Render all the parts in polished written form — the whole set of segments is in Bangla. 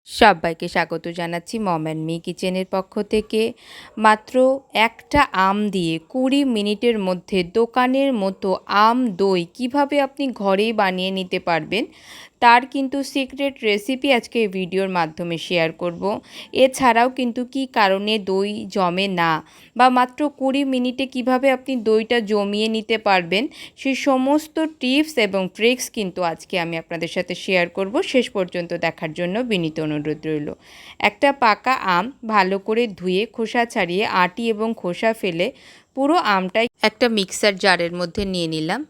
সবাইকে স্বাগত জানাচ্ছি মম অ্যান্ড মি কিচেনের পক্ষ থেকে। মাত্র একটা আম দিয়ে ২০ মিনিটের মধ্যে দোকানের মতো আম দই কিভাবে আপনি ঘরেই বানিয়ে নিতে পারবেন তার কিন্তু সিক্রেট রেসিপি আজকে এই ভিডিওর মাধ্যমে শেয়ার করব। এছাড়াও কিন্তু কি কারণে দই জমে না বা মাত্র ২০ মিনিটে কিভাবে আপনি দইটা জমিয়ে নিতে পারবেন সেই সমস্ত টিপস এবং ট্রিক্স কিন্তু আজকে আমি আপনাদের সাথে শেয়ার করব। শেষ পর্যন্ত দেখার জন্য বিনীত অনুরোধ রইল। একটা পাকা আম ভালো করে ধুয়ে খোসা ছাড়িয়ে আটি এবং খোসা ফেলে পুরো আমটাই একটা মিক্সার জারের মধ্যে নিয়ে নিলাম।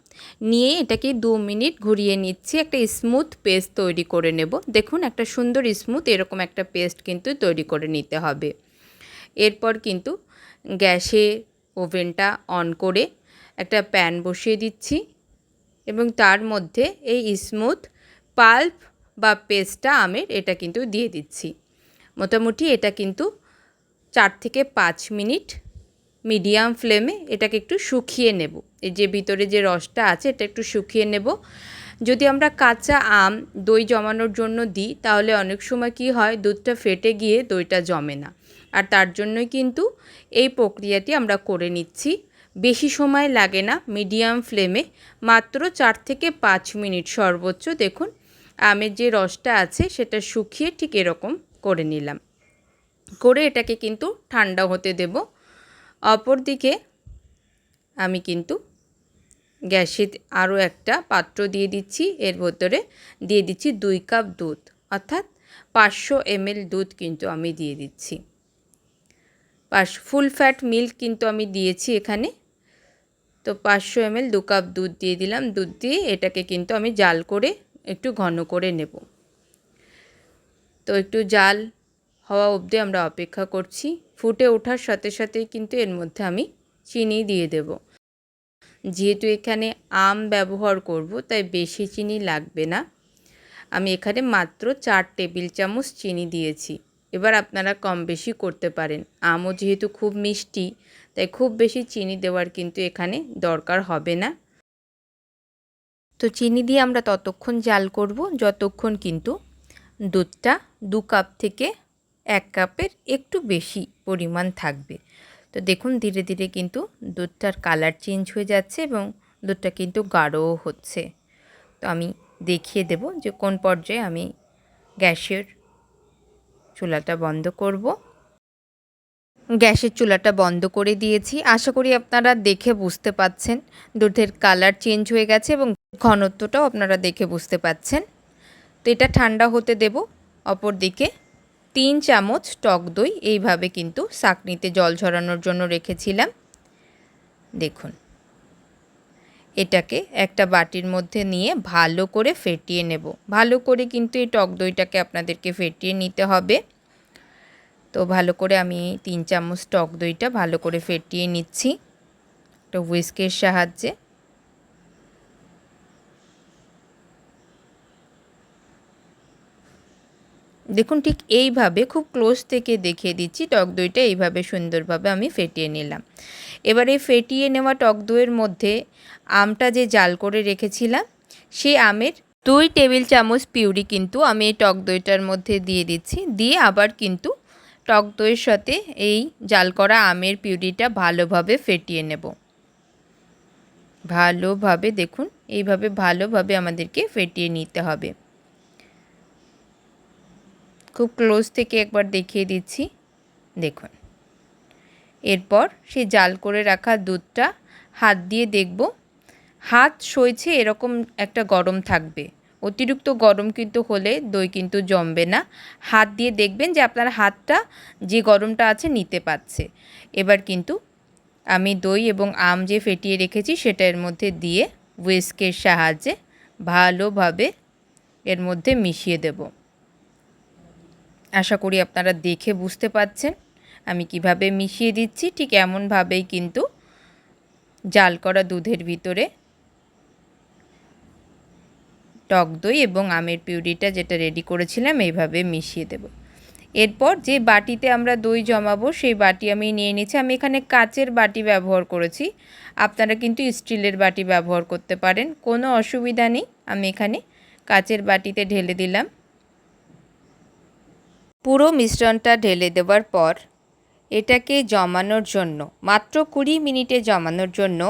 নিয়ে এটাকে ২ মিনিট ঘুরিয়ে নিচ্ছি, একটা স্মুথ পেস্ট তৈরি করে নেব। দেখুন একটা সুন্দর স্মুথ এরকম একটা পেস্ট কিন্তু তৈরি করে নিতে হবে। এরপর কিন্তু গ্যাসে ওভেনটা অন করে একটা প্যান বসিয়ে দিচ্ছি এবং তার মধ্যে এই স্মুথ পাল্প বা পেস্টটা আমের এটা কিন্তু দিয়ে দিচ্ছি। মোটামুটি এটা কিন্তু ৪ থেকে ৫ মিনিট মিডিয়াম ফ্লেমে এটাকে একটু শুকিয়ে নেব। এই যে ভিতরে যে রসটা আছে এটা একটু শুকিয়ে নেব। যদি আমরা কাঁচা আম দই জমানোর জন্য দিই তাহলে অনেক সময় কি হয়, দুধটা ফেটে গিয়ে দইটা জমে না। আর তার জন্যই কিন্তু এই প্রক্রিয়াটি আমরা করে নিচ্ছি। বেশি সময় লাগে না, মিডিয়াম ফ্লেমে মাত্র ৪ থেকে ৫ মিনিট সর্বোচ্চ। দেখুন আমের যে রসটা আছে সেটা শুকিয়ে ঠিক এরকম করে নিলাম। করে এটাকে কিন্তু ঠান্ডা হতে দেব। অপরদিকে আমি কিন্তু গ্যাসে আরও একটা পাত্র দিয়ে দিচ্ছি। এর ভেতরে দিয়ে দিচ্ছি ২ কাপ দুধ, অর্থাৎ ৫০০ ml দুধ কিন্তু আমি দিয়ে দিচ্ছি। ফুল ফ্যাট মিল্ক কিন্তু আমি দিয়েছি এখানে। তো ৫০০ ml ২ কাপ দুধ দিয়ে দিলাম। দুধ দিয়ে এটাকে কিন্তু আমি জাল করে একটু ঘন করে নেব। তো একটু জাল হওয়া অবধি আমরা অপেক্ষা করছি। ফুটে ওঠার সাথে সাথেই কিন্তু এর মধ্যে আমি চিনি দিয়ে দেব। যেহেতু এখানে আম ব্যবহার করব তাই বেশি চিনি লাগবে না। আমি এখানে মাত্র ৪ টেবিল চামচ চিনি দিয়েছি। এবার আপনারা কম বেশি করতে পারেন। আমও যেহেতু খুব মিষ্টি তাই খুব বেশি চিনি দেওয়ার কিন্তু এখানে দরকার হবে না। তো চিনি দিয়ে আমরা ততক্ষণ জাল করব যতক্ষণ কিন্তু দুধটা ২ কাপ থেকে ১ কাপের একটু বেশি পরিমাণ থাকবে। তো দেখুন ধীরে ধীরে কিন্তু দুধটার কালার চেঞ্জ হয়ে যাচ্ছে এবং দুধটা কিন্তু গাঢ়ও হচ্ছে। তো আমি দেখিয়ে দেব যে কোন পর্যায়ে আমি গ্যাসের চুলাটা বন্ধ করব। গ্যাসের চুলাটা বন্ধ করে দিয়েছি। আশা করি আপনারা দেখে বুঝতে পাচ্ছেন দুধের কালার চেঞ্জ হয়ে গেছে এবং ঘনত্বটাও আপনারা দেখে বুঝতে পাচ্ছেন। তো এটা ঠান্ডা হতে দেব। অপরদিকে ৩ চামচ টক দই এইভাবে কিন্তু ছাঁকনিতে জল ঝরানোর জন্য রেখেছিলাম। দেখুন এটাকে একটা বাটির মধ্যে নিয়ে ভালো করে ফেটিয়ে নেব। ভালো করে কিন্তু এই টক দইটাকে আপনাদেরকে ফেটিয়ে নিতে হবে। তো ভালো করে আমি ৩ চামচ টক দইটা ভালো করে ফেটিয়ে নিচ্ছি একটা হুইস্কের সাহায্যে। দেখুন ঠিক এইভাবে খুব ক্লোজ থেকে দেখিয়ে দিচ্ছি। টক দইটা এইভাবে সুন্দরভাবে আমি ফেটিয়ে নিলাম। এবারে ফেটিয়ে নেওয়া টক দইয়ের মধ্যে আমটা যে জাল করে রেখেছিলাম সেই আমের ২ টেবিল চামচ পিউরি কিন্তু আমি এই টক দইটার মধ্যে দিয়ে দিচ্ছি। দিয়ে আবার কিন্তু টক দইয়ের সাথে এই জাল করা আমের পিউরিটা ভালোভাবে ফেটিয়ে নেব। ভালোভাবে দেখুন এইভাবে ভালোভাবে আমাদেরকে ফেটিয়ে নিতে হবে। খুব ক্লোজ থেকে একবার দেখিয়ে দিচ্ছি। দেখুন এরপর সেই জাল করে রাখা দুধটা হাত দিয়ে দেখব হাত সইছে এরকম একটা গরম থাকবে। অতিরিক্ত গরম কিন্তু হলে দই কিন্তু জমবে না। হাত দিয়ে দেখবেন যে আপনার হাতটা যে গরমটা আছে নিতে পারছে। এবার কিন্তু আমি দই এবং আম যে ফেটিয়ে রেখেছি সেটা এর মধ্যে দিয়ে হুইস্কের সাহায্যে ভালোভাবে এর মধ্যে মিশিয়ে দেব। আশা করি আপনারা দেখে বুঝতে পাচ্ছেন আমি কিভাবে মিশিয়ে দিচ্ছি। ঠিক এমনভাবেই কিন্তু জাল করা দুধের ভিতরে টক দই এবং আমের পিউরিটা যেটা রেডি করেছিলাম এইভাবে মিশিয়ে দেব। এরপর যে বাটিতে আমরা দই জমাবো সেই বাটি আমি নিয়ে নিচ্ছি। আমি এখানে কাচের বাটি ব্যবহার করেছি, আপনারা কিন্তু স্টিলের বাটি ব্যবহার করতে পারেন, কোনো অসুবিধা নেই। আমি এখানে কাচের বাটিতে ঢেলে দিলাম। পুরো মিশ্রণটা ঢেলে দেওয়ার পর এটাকে জমানোর জন্য মাত্র 20 মিনিটে জমানোর জন্য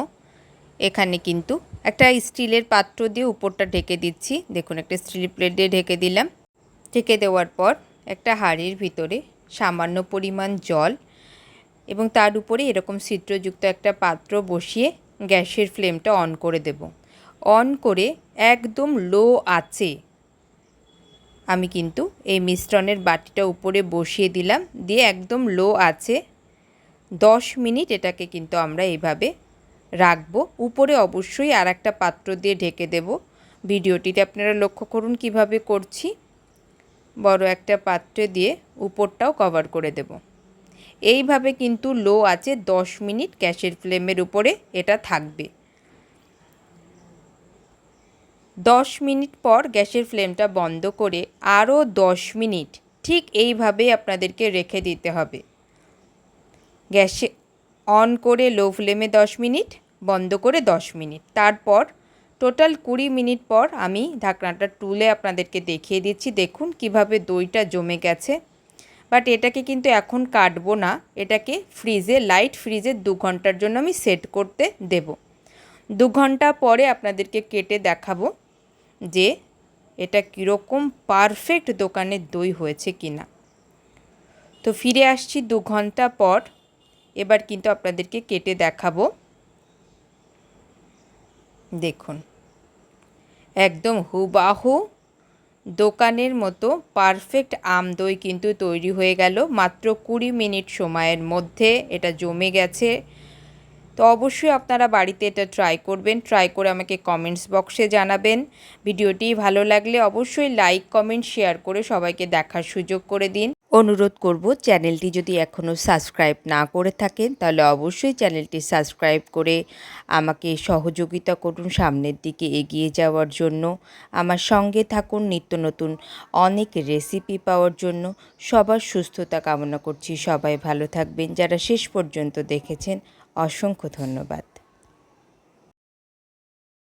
এখানে কিন্তু একটা স্টিলের পাত্র দিয়ে উপরটা ঢেকে দিচ্ছি। দেখুন, একটা স্টিল প্লেট দিয়ে ঢেকে দিলাম। ঢেকে দেওয়ার পর একটা হাঁড়ির ভিতরে সামান্য পরিমাণ জল এবং তার উপরে এরকম ছিদ্রযুক্ত একটা পাত্র বসিয়ে গ্যাসের ফ্লেমটা অন করে দেব। অন করে একদম লো আঁচে আমি কিন্তু এই মিশ্রণের বাটিটা উপরে বসিয়ে দিলাম, দিয়ে একদম লো আঁচে 10 মিনিট এটাকে কিন্তু আমরা এইভাবে রাখবো। উপরে অবশ্যই আর একটা পাত্র দিয়ে ঢেকে দেব। ভিডিওটিতে আপনারা লক্ষ্য করুন কিভাবে করছি। বড় একটা পাত্রে দিয়ে উপরটাও কভার করে দেব। এইভাবে কিন্তু লো আঁচে 10 মিনিট গ্যাসের ফ্লেমের উপরে এটা থাকবে। 10 মিনিট পর গ্যাসের ফ্লেমটা বন্ধ করে আরও 10 মিনিট ঠিক এইভাবে আপনাদেরকে রেখে দিতে হবে। গ্যাসে অন করে লো ফ্লেমে 10 মিনিট, বন্ধ করে 10 মিনিট, তারপর টোটাল 20 মিনিট পর আমি ঢাকনাটা তুলে আপনাদেরকে দেখিয়ে দিচ্ছি। দেখুন কিভাবে দইটা জমে গেছে। বাট এটাকে কিন্তু এখন কাটবো না, এটাকে ফ্রিজে, লাইট ফ্রিজে 2 ঘন্টার জন্য আমি সেট করতে দেব। 2 ঘন্টা পরে আপনাদেরকে কেটে দেখাবো যে এটা কীরকম পারফেক্ট দোকানের দই হয়েছে কিনা। তো ফিরে আসছি 2 ঘন্টা পর। এবার কিন্তু আপনাদেরকে কেটে দেখাবো। দেখুন, একদম হুবাহু দোকানের মতো পারফেক্ট আম দই কিন্তু তৈরি হয়ে গেল। মাত্র 20 মিনিট সময়ের মধ্যে এটা জমে গেছে। তো অবশ্যই আপনারা বাড়িতে এটা ট্রাই করবেন। ট্রাই করে আমাকে কমেন্টস বক্সে জানাবেন। ভিডিওটি ভালো লাগলে অবশ্যই লাইক, কমেন্ট, শেয়ার করে সবাইকে দেখার সুযোগ করে দিন। অনুরোধ করব, চ্যানেলটি যদি এখনও সাবস্ক্রাইব না করে থাকেন তাহলে অবশ্যই চ্যানেলটি সাবস্ক্রাইব করে আমাকে সহযোগিতা করুন সামনের দিকে এগিয়ে যাওয়ার জন্য। আমার সঙ্গে থাকুন নিত্য নতুন অনেক রেসিপি পাওয়ার জন্য। সবার সুস্থতা কামনা করছি। সবাই ভালো থাকবেন। যারা শেষ পর্যন্ত দেখেছেন অসংখ্য ধন্যবাদ।